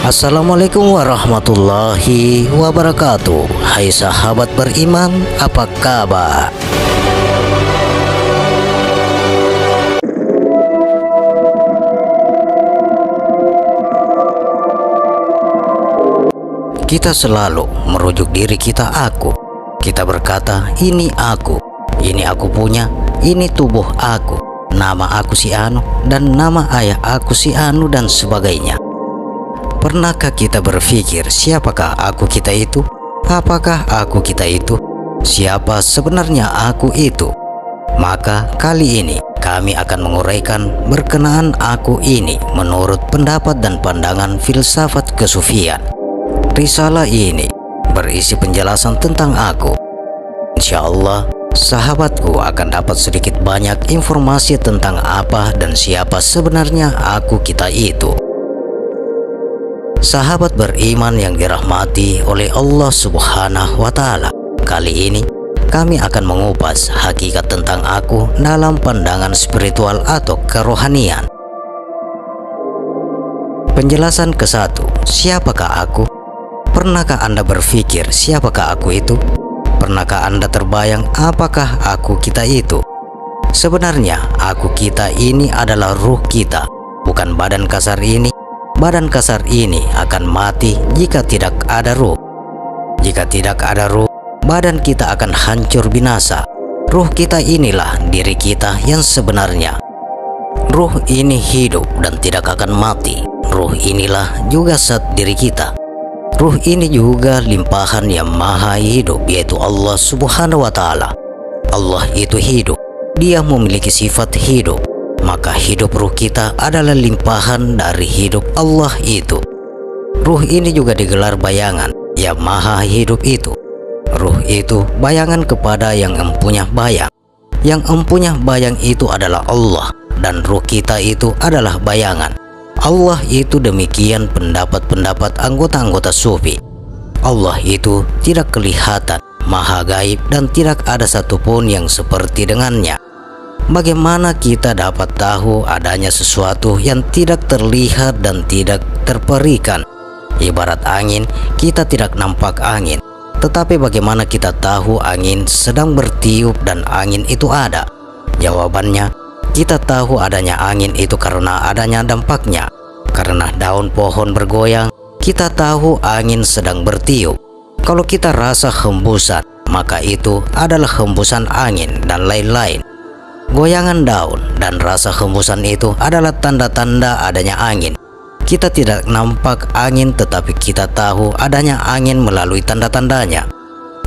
Assalamualaikum warahmatullahi wabarakatuh. Hai sahabat beriman, apa kabar? Kita selalu merujuk diri kita aku. Kita berkata, ini aku punya, ini tubuh aku, nama aku si Anu, dan nama ayah aku si Anu, dan sebagainya. Pernahkah kita berpikir siapakah aku kita itu? Apakah aku kita itu? Siapa sebenarnya aku itu? Maka kali ini kami akan menguraikan berkenaan aku ini menurut pendapat dan pandangan filsafat kesufian. Risalah ini berisi penjelasan tentang aku. Insya Allah, sahabatku akan dapat sedikit banyak informasi tentang apa dan siapa sebenarnya aku kita itu. Sahabat beriman yang dirahmati oleh Allah Subhanahu wa Ta'ala, kali ini kami akan mengupas hakikat tentang aku dalam pandangan spiritual atau kerohanian. Penjelasan ke-1, siapakah aku? Pernahkah Anda berpikir siapakah aku itu? Pernahkah Anda terbayang apakah aku kita itu? Sebenarnya aku kita ini adalah ruh kita, bukan badan kasar ini. Badan kasar ini akan mati jika tidak ada ruh. Jika tidak ada ruh, badan kita akan hancur binasa. Ruh kita inilah diri kita yang sebenarnya. Ruh ini hidup dan tidak akan mati. Ruh inilah juga zat diri kita. Ruh ini juga limpahan yang maha hidup, yaitu Allah Subhanahu wa Ta'ala. Allah itu hidup. Dia memiliki sifat hidup. Maka hidup ruh kita adalah limpahan dari hidup Allah itu. Ruh ini juga digelar bayangan yang maha hidup itu. Ruh itu bayangan kepada yang empunya bayang. Yang empunya bayang itu adalah Allah, dan ruh kita itu adalah bayangan. Allah itu demikian pendapat-pendapat anggota-anggota sufi. Allah itu tidak kelihatan, maha gaib, dan tidak ada satupun yang seperti dengannya. Bagaimana kita dapat tahu adanya sesuatu yang tidak terlihat dan tidak terperikan? Ibarat angin, kita tidak nampak angin. Tetapi bagaimana kita tahu angin sedang bertiup dan angin itu ada? Jawabannya, kita tahu adanya angin itu karena adanya dampaknya. Karena daun pohon bergoyang, kita tahu angin sedang bertiup. Kalau kita rasa hembusan, maka itu adalah hembusan angin dan lain-lain. Goyangan daun dan rasa hembusan itu adalah tanda-tanda adanya angin. Kita tidak nampak angin, tetapi kita tahu adanya angin melalui tanda-tandanya.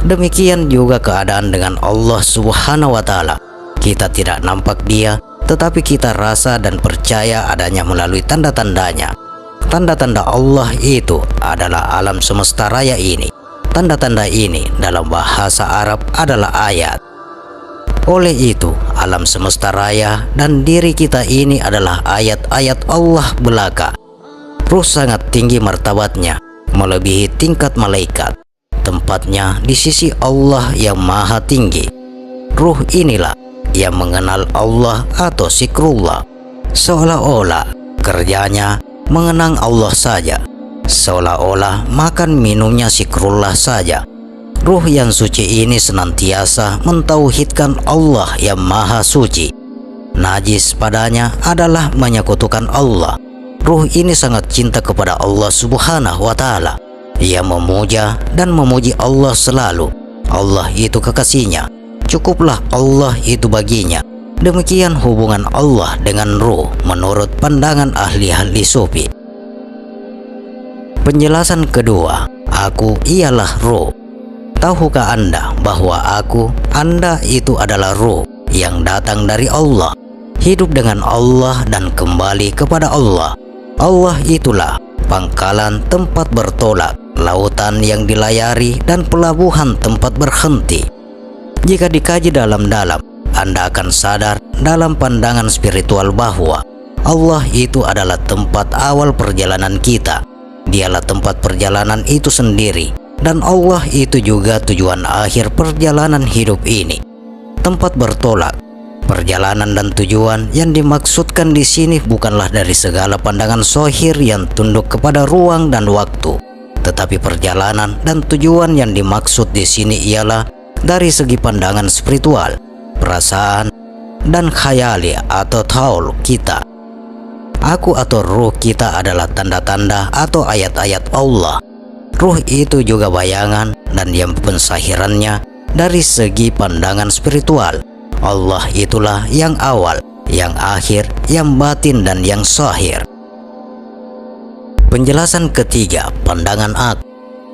Demikian juga keadaan dengan Allah Subhanahu wa Ta'ala. Kita tidak nampak Dia, tetapi kita rasa dan percaya adanya melalui tanda-tandanya. Tanda-tanda Allah itu adalah alam semesta raya ini. Tanda-tanda ini dalam bahasa Arab adalah ayat. Oleh itu, alam semesta raya dan diri kita ini adalah ayat-ayat Allah belaka. Ruh sangat tinggi martabatnya, melebihi tingkat malaikat. Tempatnya di sisi Allah yang maha tinggi. Ruh inilah yang mengenal Allah atau zikrullah. Seolah-olah kerjanya mengenang Allah saja. Seolah-olah makan minumnya zikrullah saja. Ruh yang suci ini senantiasa mentauhidkan Allah yang maha suci. Najis padanya adalah menyekutukan Allah. Ruh ini sangat cinta kepada Allah Subhanahu wa Ta'ala. Ia memuja dan memuji Allah selalu. Allah itu kekasihnya. Cukuplah Allah itu baginya. Demikian hubungan Allah dengan ruh menurut pandangan ahli-ahli sufi. Penjelasan kedua, aku ialah ruh. Tahukah Anda bahwa Anda itu adalah ruh yang datang dari Allah, hidup dengan Allah dan kembali kepada Allah. Allah itulah pangkalan tempat bertolak, lautan yang dilayari, dan pelabuhan tempat berhenti. Jika dikaji dalam-dalam, Anda akan sadar dalam pandangan spiritual bahwa Allah itu adalah tempat awal perjalanan kita. Dialah tempat perjalanan itu sendiri. Dan Allah itu juga tujuan akhir perjalanan hidup ini. Tempat bertolak, Perjalanan dan tujuan yang dimaksudkan di sini bukanlah dari segala pandangan zahir yang tunduk kepada ruang dan waktu, tetapi perjalanan dan tujuan yang dimaksud di sini ialah dari segi pandangan spiritual, perasaan, dan khayali atau taul kita. Aku atau ruh kita adalah tanda-tanda atau ayat-ayat Allah. Ruh itu juga bayangan dan yang pensahirannya dari segi pandangan spiritual. Allah itulah yang awal, yang akhir, yang batin, dan yang zahir. Penjelasan ketiga, pandangan aku.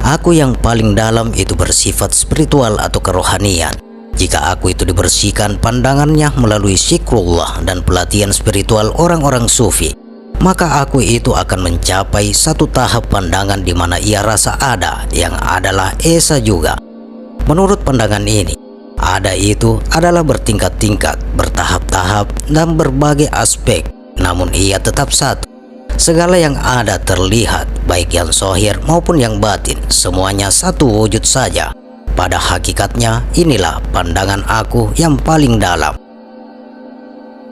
Aku yang paling dalam itu bersifat spiritual atau kerohanian. Jika aku itu dibersihkan pandangannya melalui zikrullah dan pelatihan spiritual orang-orang sufi, maka aku itu akan mencapai satu tahap pandangan di mana ia rasa ada, yang adalah esa juga. Menurut pandangan ini, ada itu adalah bertingkat-tingkat, bertahap-tahap, dan berbagai aspek, namun ia tetap satu. Segala yang ada terlihat, baik yang zahir maupun yang batin, semuanya satu wujud saja. Pada hakikatnya, inilah pandangan aku yang paling dalam.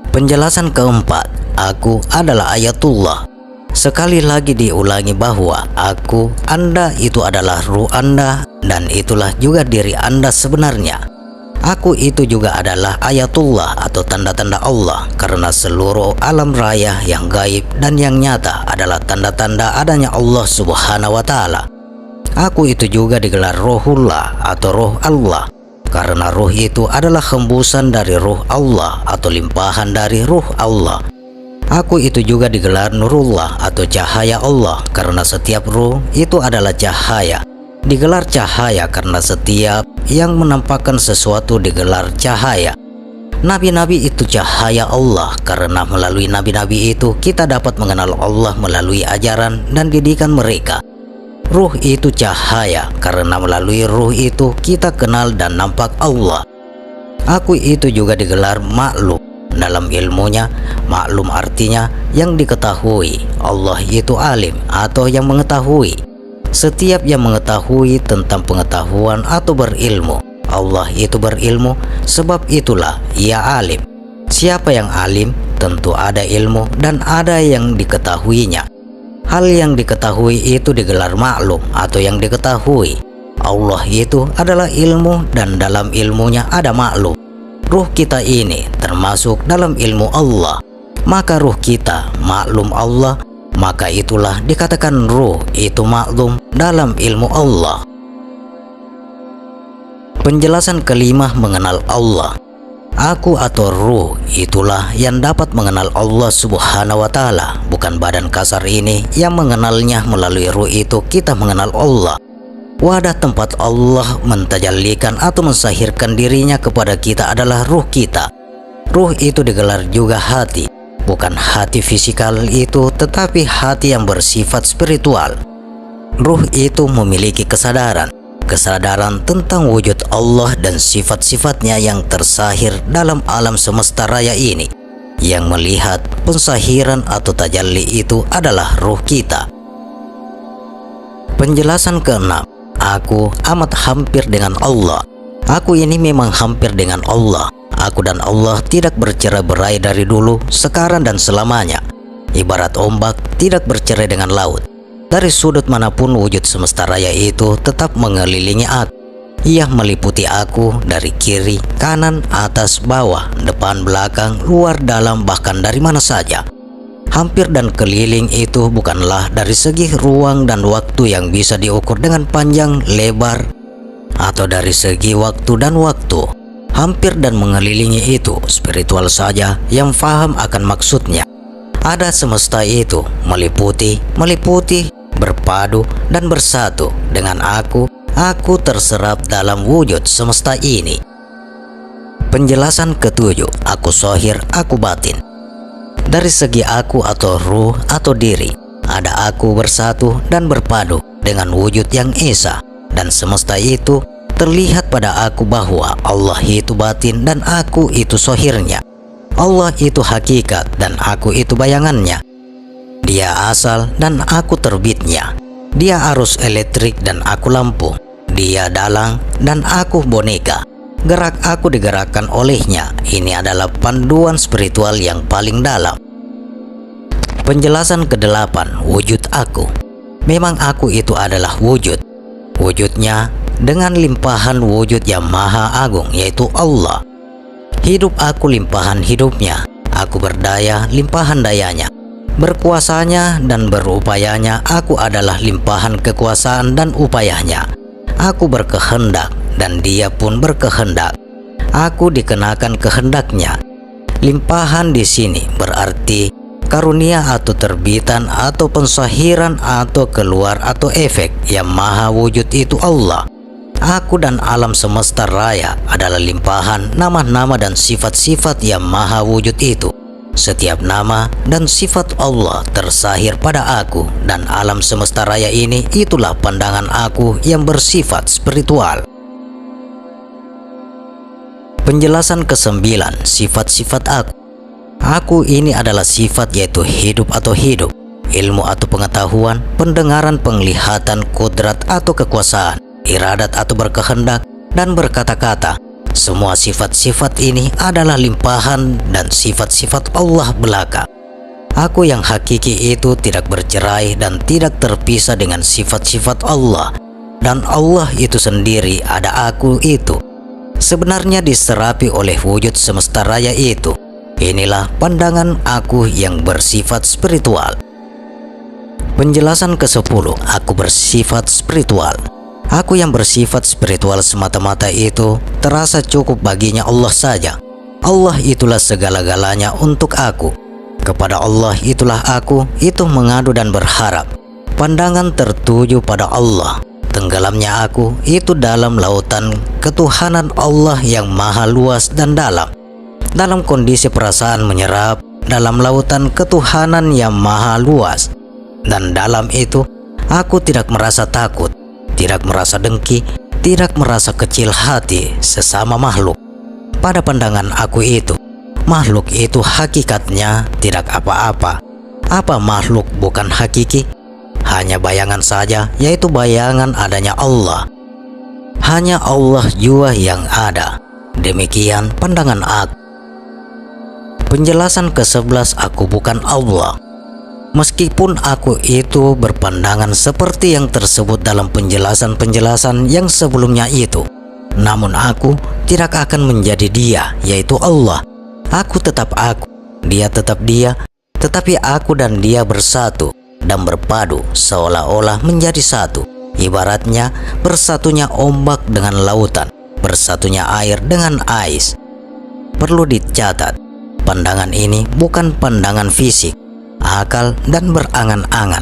Penjelasan keempat, aku adalah ayatullah. Sekali lagi diulangi bahwa aku, Anda itu adalah ruh Anda, dan itulah juga diri Anda sebenarnya. Aku itu juga adalah ayatullah atau tanda-tanda Allah, karena seluruh alam raya yang gaib dan yang nyata adalah tanda-tanda adanya Allah Subhanahu wa Ta'ala. Aku itu juga digelar Ruhullah atau Ruh Allah, karena ruh itu adalah hembusan dari ruh Allah atau limpahan dari ruh Allah. Aku itu juga digelar Nurullah atau cahaya Allah, karena setiap ruh itu adalah cahaya. Digelar cahaya karena setiap yang menampakkan sesuatu digelar cahaya. Nabi-nabi itu cahaya Allah, karena melalui nabi-nabi itu kita dapat mengenal Allah melalui ajaran dan didikan mereka. Ruh itu cahaya, karena melalui ruh itu kita kenal dan nampak Allah. Aku itu juga digelar maklum. Dalam ilmunya, maklum artinya yang diketahui. Allah itu alim atau yang mengetahui. Setiap yang mengetahui tentang pengetahuan atau berilmu, Allah itu berilmu, sebab itulah ia alim. Siapa yang alim, tentu ada ilmu dan ada yang diketahuinya. Hal yang diketahui itu digelar maklum atau yang diketahui. Allah itu adalah ilmu dan dalam ilmunya ada maklum. Ruh kita ini termasuk dalam ilmu Allah, maka ruh kita maklum Allah, maka itulah dikatakan ruh itu maklum dalam ilmu Allah. Penjelasan kelima mengenal Allah. Aku atau ruh itulah yang dapat mengenal Allah Subhanahu wa Ta'ala, bukan badan kasar ini yang mengenalnya. Melalui ruh itu kita mengenal Allah. Wadah tempat Allah mentajallikan atau mensahirkan dirinya kepada kita adalah ruh kita. Ruh itu digelar juga hati, bukan hati fisikal itu, tetapi hati yang bersifat spiritual. Ruh itu memiliki kesadaran tentang wujud Allah dan sifat-sifatnya yang tersahir dalam alam semesta raya ini. Yang melihat pensahiran atau tajalli itu adalah ruh kita. Penjelasan keenam, aku amat hampir dengan Allah. Aku ini memang hampir dengan Allah. Aku dan Allah tidak bercerai-berai dari dulu, sekarang, dan selamanya. Ibarat ombak tidak bercerai dengan laut. Dari sudut manapun wujud semesta raya itu tetap mengelilingi aku. Ia meliputi aku dari kiri, kanan, atas, bawah, depan, belakang, luar, dalam, bahkan dari mana saja. Hampir dan keliling itu bukanlah dari segi ruang dan waktu yang bisa diukur dengan panjang, lebar, atau dari segi waktu dan waktu. Hampir dan mengelilingi itu spiritual saja yang faham akan maksudnya. Ada semesta itu meliputi, berpadu dan bersatu dengan aku terserap dalam wujud semesta ini. Penjelasan ketujuh, aku zahir, aku batin. Dari segi aku atau ruh atau diri, ada aku bersatu dan berpadu dengan wujud yang esa, dan semesta itu terlihat pada aku bahwa Allah itu batin dan aku itu zahirnya. Allah itu hakikat dan aku itu bayangannya. Dia asal dan aku terbitnya. Dia arus elektrik dan aku lampu. Dia dalang dan aku boneka. gerak aku digerakkan olehnya. Ini adalah panduan spiritual yang paling dalam. Penjelasan ke-8, wujud aku. Memang aku itu adalah wujud. Wujudnya dengan limpahan wujud yang maha agung, yaitu Allah. Hidup aku limpahan hidupnya. Aku berdaya limpahan dayanya. Berkuasanya dan berupayanya, aku adalah limpahan kekuasaan dan upayanya. Aku berkehendak dan dia pun berkehendak. Aku dikenakan kehendaknya. Limpahan di sini berarti karunia atau terbitan atau pensahiran atau keluar atau efek yang maha wujud itu Allah. Aku dan alam semesta raya adalah limpahan nama-nama dan sifat-sifat yang maha wujud itu. Setiap nama dan sifat Allah tersahir pada aku dan alam semesta raya ini. Itulah pandangan aku yang bersifat spiritual. Penjelasan ke-9, sifat-sifat aku. Aku ini adalah sifat, yaitu hidup atau hidup, ilmu atau pengetahuan, pendengaran, penglihatan, kodrat atau kekuasaan, iradat atau berkehendak, dan berkata-kata. Semua sifat-sifat ini adalah limpahan dan sifat-sifat Allah belaka. Aku yang hakiki itu tidak bercerai dan tidak terpisah dengan sifat-sifat Allah. Dan Allah itu sendiri ada aku itu. Sebenarnya diserapi oleh wujud semesta raya itu. Inilah pandangan aku yang bersifat spiritual. Penjelasan ke-10, aku bersifat spiritual. Aku yang bersifat spiritual semata-mata itu terasa cukup baginya Allah saja. Allah itulah segala-galanya untuk aku. Kepada Allah itulah aku itu mengadu dan berharap. Pandangan tertuju pada Allah. Tenggelamnya aku itu dalam lautan ketuhanan Allah yang maha luas dan dalam. Dalam kondisi perasaan menyerap dalam lautan ketuhanan yang maha luas. Dan dalam itu aku tidak merasa takut, tidak merasa dengki, tidak merasa kecil hati sesama makhluk. Pada pandangan aku itu, makhluk itu hakikatnya tidak apa-apa. Apa makhluk bukan hakiki? Hanya bayangan saja, yaitu bayangan adanya Allah. Hanya Allah jua yang ada. Demikian pandangan aku. Penjelasan ke-11, aku bukan Allah. Meskipun aku itu berpandangan seperti yang tersebut dalam penjelasan-penjelasan yang sebelumnya itu, namun aku tidak akan menjadi dia, yaitu Allah. Aku tetap aku, dia tetap dia, tetapi aku dan dia bersatu dan berpadu seolah-olah menjadi satu. Ibaratnya bersatunya ombak dengan lautan, bersatunya air dengan ais. Perlu dicatat, pandangan ini bukan pandangan fisik, akal dan berangan-angan,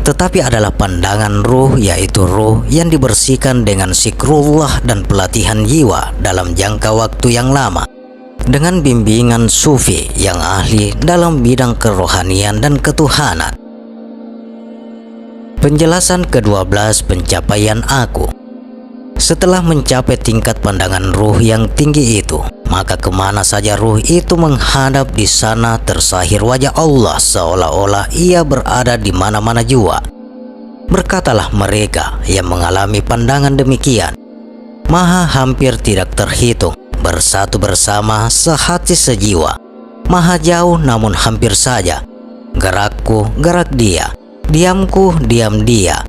tetapi adalah pandangan ruh, yaitu ruh yang dibersihkan dengan zikrullah dan pelatihan jiwa dalam jangka waktu yang lama, dengan bimbingan sufi yang ahli dalam bidang kerohanian dan ketuhanan. Penjelasan ke-12, pencapaian aku. Setelah mencapai tingkat pandangan ruh yang tinggi itu, maka kemana saja ruh itu menghadap, di sana tersahir wajah Allah seolah-olah ia berada di mana-mana jua. Berkatalah mereka yang mengalami pandangan demikian, Maha hampir tidak terhitung, bersatu bersama, sehati sejiwa. Maha jauh namun hampir saja. Gerakku gerak dia, diamku diam dia,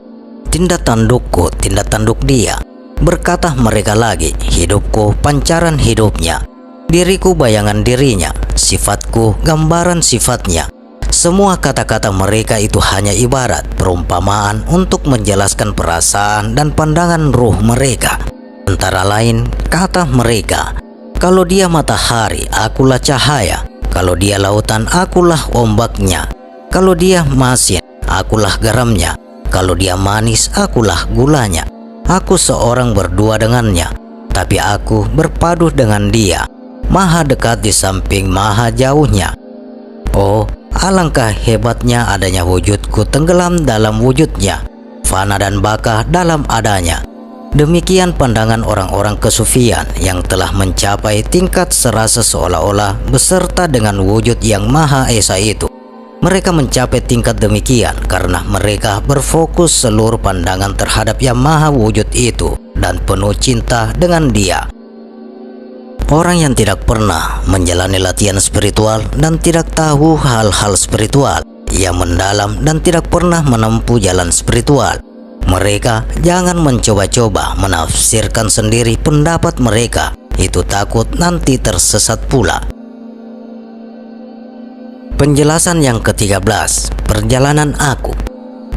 tindak tandukku tindak tanduk dia. Berkata mereka lagi, hidupku pancaran hidupnya, diriku bayangan dirinya, sifatku gambaran sifatnya. Semua kata-kata mereka itu hanya ibarat perumpamaan untuk menjelaskan perasaan dan pandangan ruh mereka. Antara lain kata mereka, kalau dia matahari, akulah cahaya. Kalau dia lautan, akulah ombaknya. Kalau dia masin, akulah garamnya. Kalau dia manis, akulah gulanya. Aku seorang berdua dengannya, tapi aku berpadu dengan dia, maha dekat di samping maha jauhnya. Oh, alangkah hebatnya adanya wujudku tenggelam dalam wujudnya, fana dan baka dalam adanya. Demikian pandangan orang-orang kesufian yang telah mencapai tingkat serasa seolah-olah beserta dengan wujud yang maha esa itu. Mereka mencapai tingkat demikian karena mereka berfokus seluruh pandangan terhadap yang maha wujud itu dan penuh cinta dengan dia. Orang yang tidak pernah menjalani latihan spiritual dan tidak tahu hal-hal spiritual yang mendalam dan tidak pernah menempuh jalan spiritual, mereka jangan mencoba-coba menafsirkan sendiri pendapat mereka. Itu takut nanti tersesat pula. Penjelasan yang ke-13, perjalanan aku.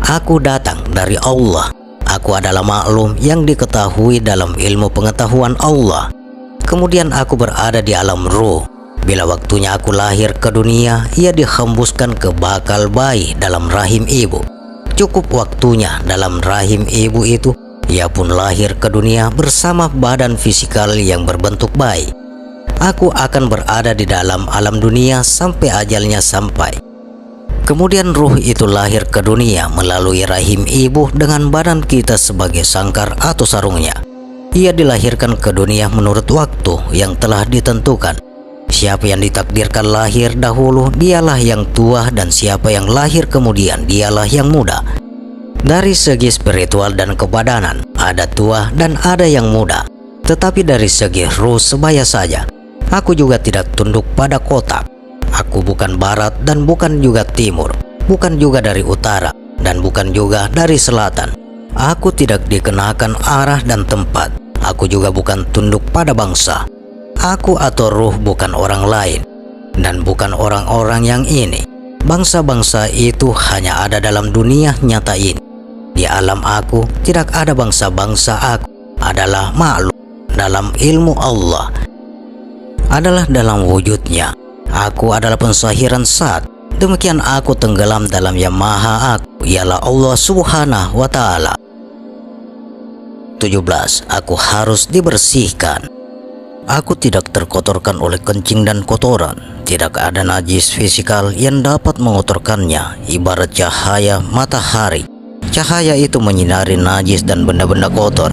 Aku datang dari Allah. Aku adalah maklum yang diketahui dalam ilmu pengetahuan Allah. Kemudian aku berada di alam ruh. Bila waktunya aku lahir ke dunia, ia dihembuskan ke bakal bayi dalam rahim ibu. Cukup waktunya dalam rahim ibu itu, ia pun lahir ke dunia bersama badan fisikal yang berbentuk bayi. Aku akan berada di dalam alam dunia sampai ajalnya sampai. Kemudian ruh itu lahir ke dunia melalui rahim ibu dengan badan kita sebagai sangkar atau sarungnya. Ia dilahirkan ke dunia menurut waktu yang telah ditentukan. Siapa yang ditakdirkan lahir dahulu, dialah yang tua, dan siapa yang lahir kemudian, dialah yang muda. Dari segi spiritual dan kebadanan, ada tua dan ada yang muda. Tetapi dari segi ruh sebaya saja. Aku juga tidak tunduk pada kotak. Aku bukan barat dan bukan juga timur, bukan juga dari utara dan bukan juga dari selatan. Aku tidak dikenakan arah dan tempat. Aku juga bukan tunduk pada bangsa. Aku atau ruh bukan orang lain dan bukan orang-orang yang ini. Bangsa-bangsa itu hanya ada dalam dunia nyata ini. Di alam aku tidak ada bangsa-bangsa. Aku adalah makhluk dalam ilmu Allah, adalah dalam wujudnya. Aku adalah pensahiran saat. Demikian aku tenggelam dalam yang maha aku, ialah Allah subhanahu wa ta'ala. 17. Aku harus dibersihkan. Aku tidak terkotorkan oleh kencing dan kotoran. Tidak ada najis fisikal yang dapat mengotorkannya. Ibarat cahaya matahari, cahaya itu menyinari najis dan benda-benda kotor.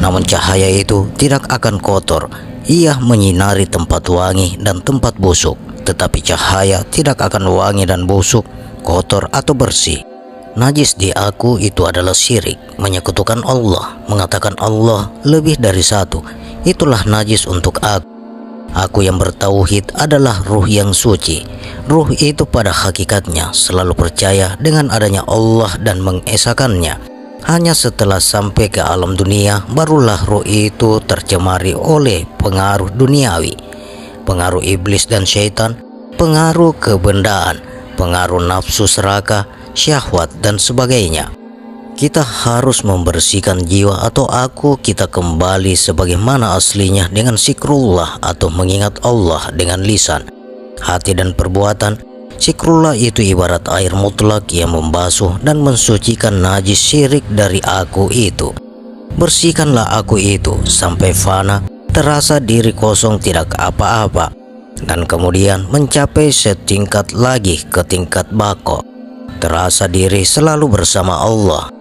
Namun cahaya itu tidak akan kotor. Ia menyinari tempat wangi dan tempat busuk. Tetapi cahaya tidak akan wangi dan busuk, kotor atau bersih. Najis di aku itu adalah syirik, menyekutukan Allah, mengatakan Allah lebih dari satu. Itulah najis untuk aku. Aku yang bertauhid adalah ruh yang suci. Ruh itu pada hakikatnya selalu percaya dengan adanya Allah dan mengesakannya. Hanya setelah sampai ke alam dunia, barulah ruh itu tercemari oleh pengaruh duniawi, pengaruh iblis dan syaitan, pengaruh kebendaan, pengaruh nafsu serakah, syahwat dan sebagainya. Kita harus membersihkan jiwa atau aku kita kembali sebagaimana aslinya dengan zikrullah atau mengingat Allah dengan lisan, hati dan perbuatan. Zikrullah itu ibarat air mutlak yang membasuh dan mensucikan najis syirik dari aku itu. Bersihkanlah aku itu sampai fana, terasa diri kosong tidak apa-apa, dan kemudian mencapai setingkat lagi ke tingkat bako. Terasa diri selalu bersama Allah.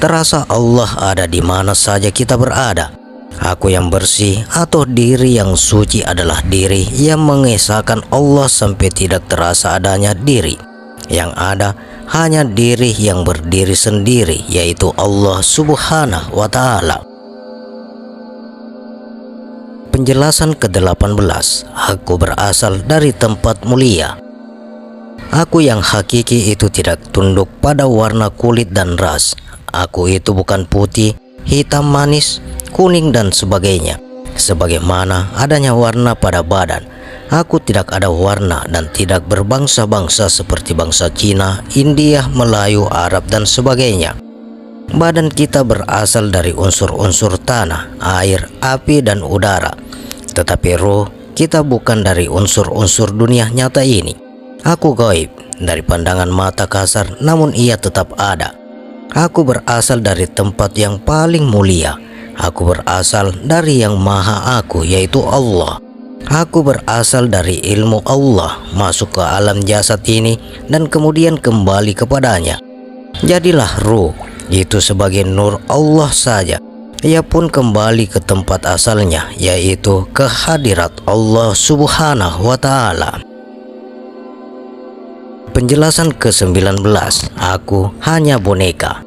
Terasa Allah ada di mana saja kita berada. Aku yang bersih atau diri yang suci adalah diri yang mengesahkan Allah sampai tidak terasa adanya diri. Yang ada hanya diri yang berdiri sendiri, yaitu Allah subhanahu wa ta'ala. Penjelasan ke-18. Aku berasal dari tempat mulia. Aku yang hakiki itu tidak tunduk pada warna kulit dan ras. Aku itu bukan putih, hitam manis, kuning dan sebagainya. Sebagaimana adanya warna pada badan, aku tidak ada warna dan tidak berbangsa-bangsa seperti bangsa Cina, India, Melayu, Arab dan sebagainya. Badan kita berasal dari unsur-unsur tanah, air, api dan udara. Tetapi ruh kita bukan dari unsur-unsur dunia nyata ini. Aku gaib dari pandangan mata kasar, namun ia tetap ada. Aku berasal dari tempat yang paling mulia. Aku berasal dari yang maha aku, yaitu Allah. Aku berasal dari ilmu Allah, masuk ke alam jasad ini dan kemudian kembali kepadanya. Jadilah ruh itu sebagai nur Allah saja. Ia pun kembali ke tempat asalnya, yaitu ke hadirat Allah subhanahu wa ta'ala. Penjelasan ke-19. Aku hanya boneka.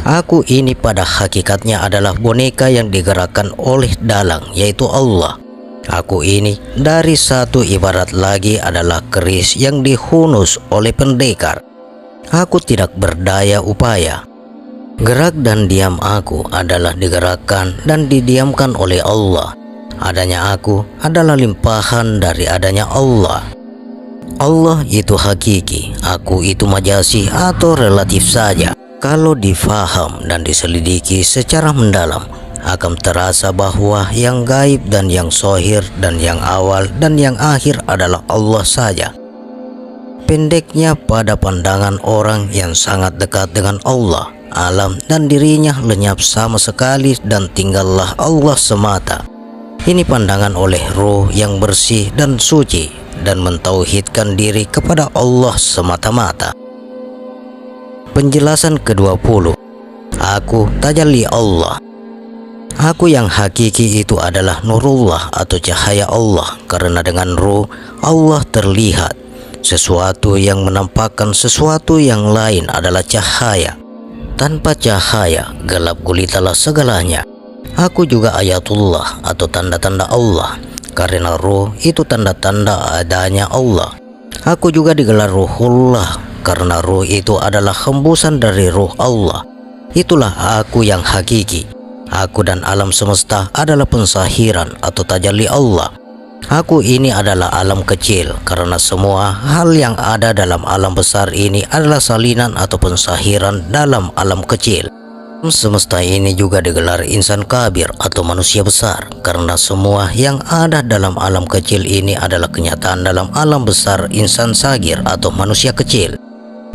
Aku ini pada hakikatnya adalah boneka yang digerakkan oleh dalang, yaitu Allah. Aku ini dari satu ibarat lagi adalah keris yang dihunus oleh pendekar. Aku tidak berdaya upaya. Gerak dan diam aku adalah digerakkan dan didiamkan oleh Allah. Adanya aku adalah limpahan dari adanya Allah. Allah itu hakiki, aku itu majasi atau relatif saja. Kalau difaham dan diselidiki secara mendalam, akan terasa bahwa yang gaib dan yang zahir dan yang awal dan yang akhir adalah Allah saja. Pendeknya pada pandangan orang yang sangat dekat dengan Allah, alam dan dirinya lenyap sama sekali dan tinggallah Allah semata. Ini pandangan oleh ruh yang bersih dan suci dan mentauhidkan diri kepada Allah semata-mata. Penjelasan ke-20. Aku tajalli Allah. Aku yang hakiki itu adalah nurullah atau cahaya Allah, karena dengan ruh Allah terlihat. Sesuatu yang menampakkan sesuatu yang lain adalah cahaya. Tanpa cahaya gelap gulitalah segalanya. Aku juga ayatullah atau tanda-tanda Allah, karena ruh itu tanda-tanda adanya Allah. Aku juga digelar ruhullah, karena ruh itu adalah hembusan dari ruh Allah. Itulah aku yang hakiki. Aku dan alam semesta adalah pensahiran atau tajalli Allah. Aku ini adalah alam kecil, karena semua hal yang ada dalam alam besar ini adalah salinan atau pensahiran dalam alam kecil. Semesta ini juga digelar insan kabir atau manusia besar, karena semua yang ada dalam alam kecil ini adalah kenyataan dalam alam besar insan sagir atau manusia kecil.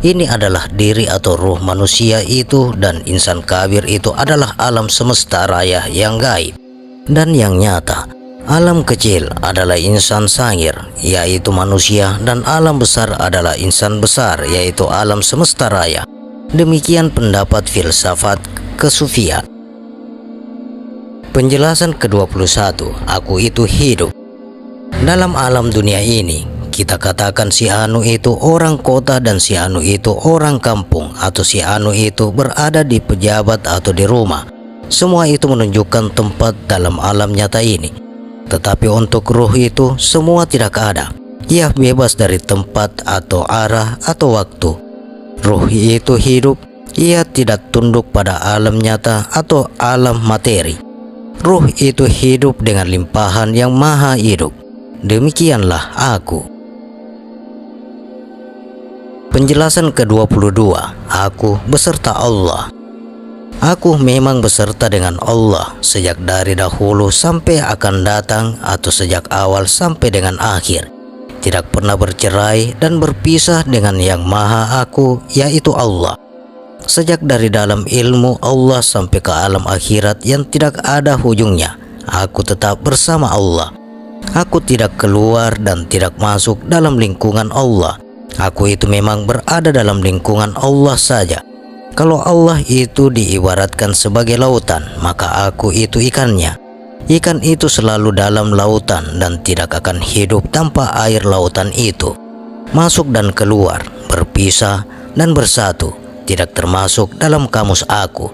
Ini adalah diri atau ruh manusia itu, dan insan kabir itu adalah alam semesta raya yang gaib dan yang nyata. Alam kecil adalah insan sagir, yaitu manusia, dan alam besar adalah insan besar, yaitu alam semesta raya. Demikian pendapat filsafat kesufian. Penjelasan ke-21. Aku itu hidup. Dalam alam dunia ini, kita katakan si anu itu orang kota dan si anu itu orang kampung, atau si anu itu berada di pejabat atau di rumah. Semua itu menunjukkan tempat dalam alam nyata ini. Tetapi untuk ruh itu semua tidak ada. Ia bebas dari tempat atau arah atau waktu. Ruh itu hidup. Ia tidak tunduk pada alam nyata atau alam materi. Ruh itu hidup dengan limpahan yang maha hidup. Demikianlah aku. Penjelasan ke-22. Aku beserta Allah. Aku memang beserta dengan Allah sejak dari dahulu sampai akan datang, atau sejak awal sampai dengan akhir. Tidak pernah bercerai dan berpisah dengan yang maha aku, yaitu Allah. Sejak dari dalam ilmu Allah sampai ke alam akhirat yang tidak ada ujungnya, aku tetap bersama Allah. Aku tidak keluar dan tidak masuk dalam lingkungan Allah. Aku itu memang berada dalam lingkungan Allah saja. Kalau Allah itu diibaratkan sebagai lautan, maka aku itu ikannya. Ikan itu selalu dalam lautan dan tidak akan hidup tanpa air lautan itu. Masuk dan keluar, berpisah dan bersatu, tidak termasuk dalam kamus aku.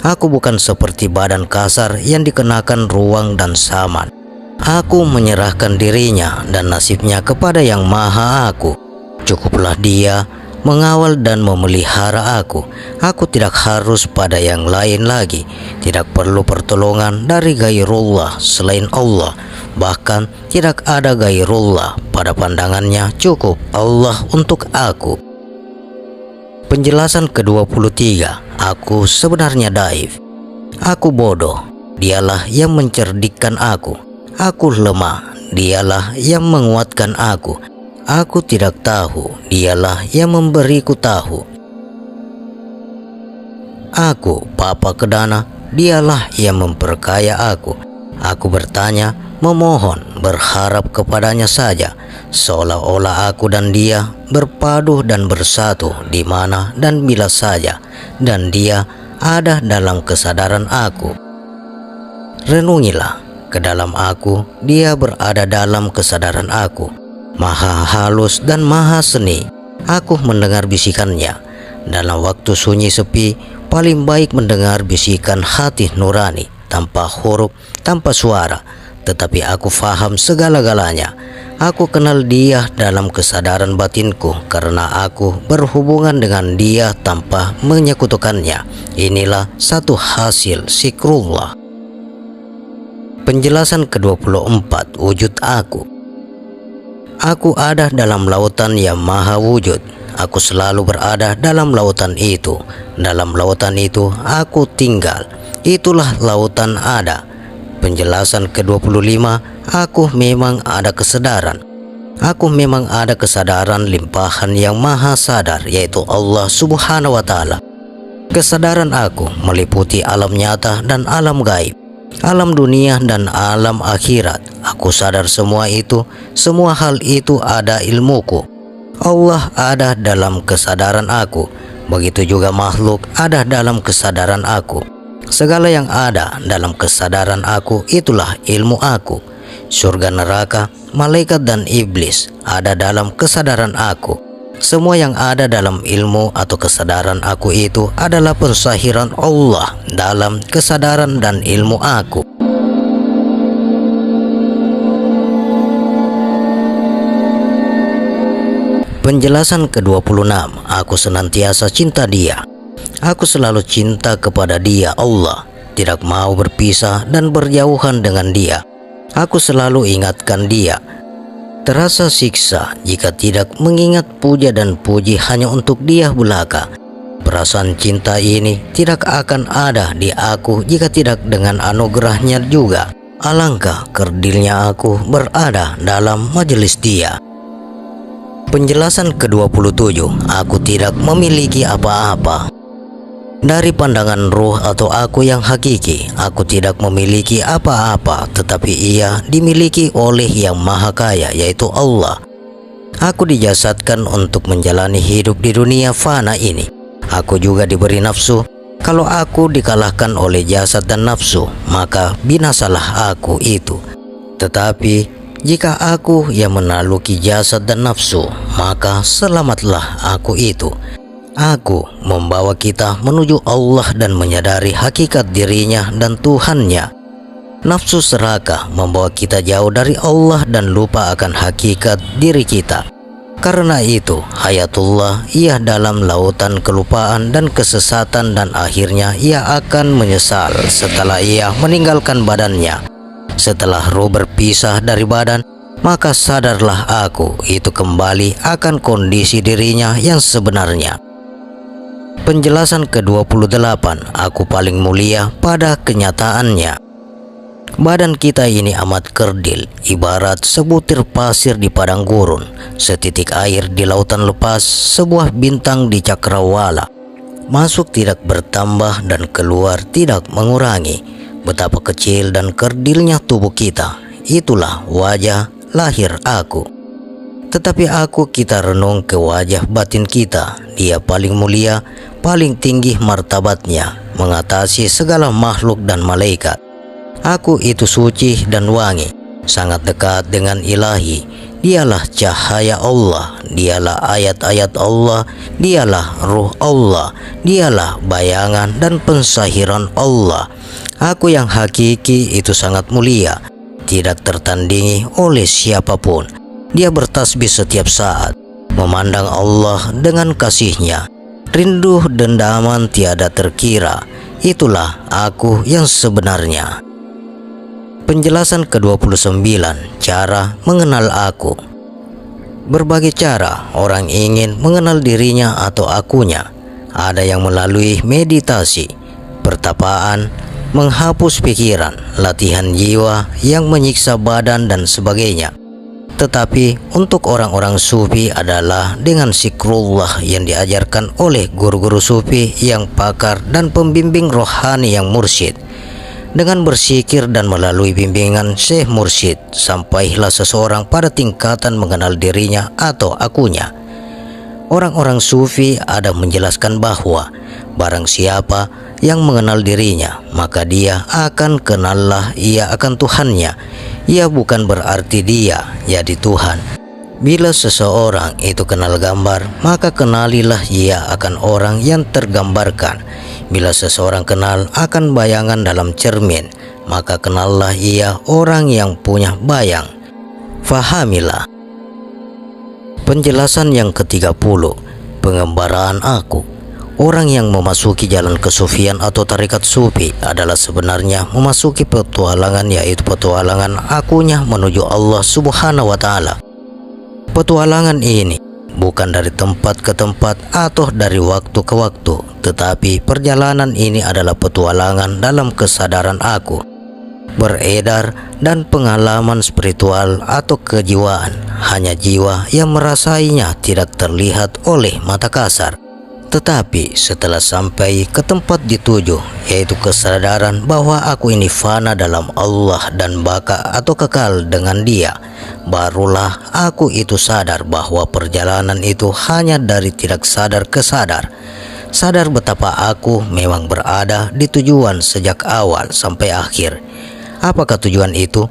Aku bukan seperti badan kasar yang dikenakan ruang dan saman. Aku menyerahkan dirinya dan nasibnya kepada yang maha aku. Cukuplah dia mengawal dan memelihara aku. Aku tidak harus pada yang lain lagi. Tidak perlu pertolongan dari gairullah selain Allah. Bahkan tidak ada gairullah pada pandangannya. Cukup Allah untuk aku. Penjelasan ke-23. Aku sebenarnya daif. Aku bodoh. Dialah yang mencerdikkan aku. Aku lemah. Dialah yang menguatkan aku. Aku tidak tahu, dialah yang memberiku tahu. Aku papa kedana, dialah yang memperkaya aku. Aku bertanya, memohon, berharap kepadanya saja, seolah-olah aku dan dia berpadu dan bersatu di mana dan bila saja, dan dia ada dalam kesadaran aku. Renungilah ke dalam aku, dia berada dalam kesadaran aku. Maha halus dan maha seni. Aku mendengar bisikannya. Dalam waktu sunyi sepi, paling baik mendengar bisikan hati nurani, tanpa huruf, tanpa suara, tetapi aku faham segala-galanya. Aku kenal Dia dalam kesadaran batinku karena aku berhubungan dengan Dia tanpa menyekutukannya. Inilah satu hasil zikrullah. Penjelasan ke-24, wujud aku. Aku ada dalam lautan yang maha wujud. Aku selalu berada dalam lautan itu. Dalam lautan itu aku tinggal. Itulah lautan ada. Penjelasan ke-25, aku memang ada kesadaran. Aku memang ada kesadaran limpahan yang maha sadar, yaitu Allah Subhanahu wa Ta'ala. Kesadaran aku meliputi alam nyata dan alam gaib, alam dunia dan alam akhirat. Aku sadar semua itu, semua hal itu ada ilmuku. Allah ada dalam kesadaran aku, begitu juga makhluk ada dalam kesadaran aku. Segala yang ada dalam kesadaran aku itulah ilmu aku. Surga, neraka, malaikat dan iblis ada dalam kesadaran aku. Semua yang ada dalam ilmu atau kesadaran aku itu adalah pensahiran Allah dalam kesadaran dan ilmu aku. Penjelasan ke-26, aku senantiasa cinta Dia. Aku selalu cinta kepada Dia, Allah, tidak mau berpisah dan berjauhan dengan Dia. Aku selalu ingatkan Dia. Terasa siksa jika tidak mengingat puja dan puji hanya untuk Dia belaka. Perasaan cinta ini tidak akan ada di aku jika tidak dengan anugerahnya juga. Alangkah kerdilnya aku berada dalam majelis Dia. Penjelasan ke-27, aku tidak memiliki apa-apa. Dari pandangan ruh atau aku yang hakiki, aku tidak memiliki apa-apa, tetapi ia dimiliki oleh yang maha kaya, yaitu Allah. Aku dijasadkan untuk menjalani hidup di dunia fana ini. Aku juga diberi nafsu. Kalau aku dikalahkan oleh jasad dan nafsu, maka binasalah aku itu. Tetapi jika aku yang menaluki jasad dan nafsu, maka selamatlah aku itu. Aku membawa kita menuju Allah dan menyadari hakikat dirinya dan Tuhannya. Nafsu serakah membawa kita jauh dari Allah dan lupa akan hakikat diri kita. Karena itu, hayatullah ia dalam lautan kelupaan dan kesesatan dan akhirnya ia akan menyesal setelah ia meninggalkan badannya. Setelah ruh berpisah dari badan, maka sadarlah aku itu kembali akan kondisi dirinya yang sebenarnya. Penjelasan ke-28, aku paling mulia pada kenyataannya. Badan kita ini amat kerdil, ibarat sebutir pasir di padang gurun, setitik air di lautan lepas, sebuah bintang di cakrawala. Masuk tidak bertambah dan keluar tidak mengurangi. Betapa kecil dan kerdilnya tubuh kita. Itulah wajah lahir aku. Tetapi kita renung ke wajah batin kita. Dia paling mulia, paling tinggi martabatnya, mengatasi segala makhluk dan malaikat. Aku itu suci dan wangi, sangat dekat dengan ilahi. Dialah cahaya Allah, dialah ayat-ayat Allah, dialah ruh Allah, dialah bayangan dan pensahiran Allah. Aku yang hakiki itu sangat mulia, tidak tertandingi oleh siapapun. Dia bertasbih setiap saat, memandang Allah dengan kasih-Nya. Rindu dendaman tiada terkira. Itulah aku yang sebenarnya. Penjelasan ke-29, cara mengenal aku. Berbagai cara orang ingin mengenal dirinya atau akunya. Ada yang melalui meditasi, pertapaan, menghapus pikiran, latihan jiwa yang menyiksa badan dan sebagainya. Tetapi untuk orang-orang sufi adalah dengan zikrullah yang diajarkan oleh guru-guru sufi yang pakar dan pembimbing rohani yang mursyid. Dengan berzikir dan melalui bimbingan Syekh Mursyid, sampailah seseorang pada tingkatan mengenal dirinya atau akunya. Orang-orang sufi ada menjelaskan bahwa barang siapa yang mengenal dirinya, maka dia akan kenallah ia akan Tuhannya. Ia bukan berarti dia jadi Tuhan. Bila seseorang itu kenal gambar, maka kenalilah ia akan orang yang tergambarkan. Bila seseorang kenal akan bayangan dalam cermin, maka kenallah ia orang yang punya bayang. Fahamilah. Penjelasan yang ke-30, pengembaraan aku. Orang yang memasuki jalan kesufian atau tarekat sufi adalah sebenarnya memasuki petualangan, yaitu petualangan akunya menuju Allah Subhanahu wa Ta'ala. Petualangan ini bukan dari tempat ke tempat atau dari waktu ke waktu, tetapi perjalanan ini adalah petualangan dalam kesadaran aku, beredar, dan pengalaman spiritual atau kejiwaan. Hanya jiwa yang merasainya tidak terlihat oleh mata kasar. Tetapi setelah sampai ke tempat dituju, yaitu kesadaran bahwa aku ini fana dalam Allah dan baka atau kekal dengan Dia, barulah aku itu sadar bahwa perjalanan itu hanya dari tidak sadar ke sadar. Sadar betapa aku memang berada di tujuan sejak awal sampai akhir. Apakah tujuan itu?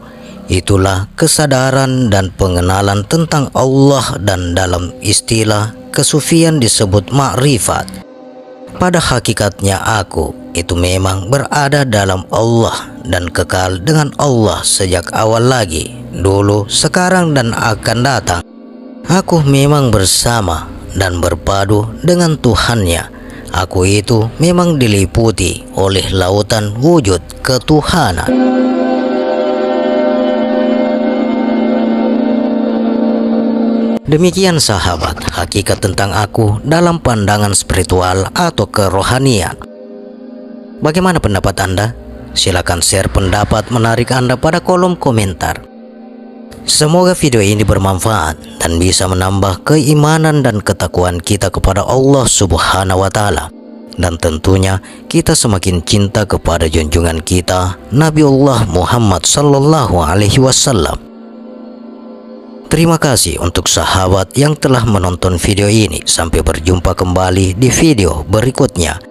Itulah kesadaran dan pengenalan tentang Allah, dan dalam istilah kesufian disebut ma'rifat. Pada hakikatnya aku itu memang berada dalam Allah dan kekal dengan Allah sejak awal lagi, dulu, sekarang, dan akan datang. Aku memang bersama dan berpadu dengan Tuhannya. Aku itu memang diliputi oleh lautan wujud ketuhanan. Demikian sahabat, hakikat tentang aku dalam pandangan spiritual atau kerohanian. Bagaimana pendapat Anda? Silakan share pendapat menarik Anda pada kolom komentar. Semoga video ini bermanfaat dan bisa menambah keimanan dan ketakwaan kita kepada Allah Subhanahu wa Ta'ala. Dan tentunya kita semakin cinta kepada junjungan kita Nabiullah Muhammad sallallahu alaihi wasallam. Terima kasih untuk sahabat yang telah menonton video ini. Sampai berjumpa kembali di video berikutnya.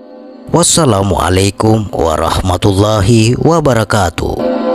Wassalamualaikum warahmatullahi wabarakatuh.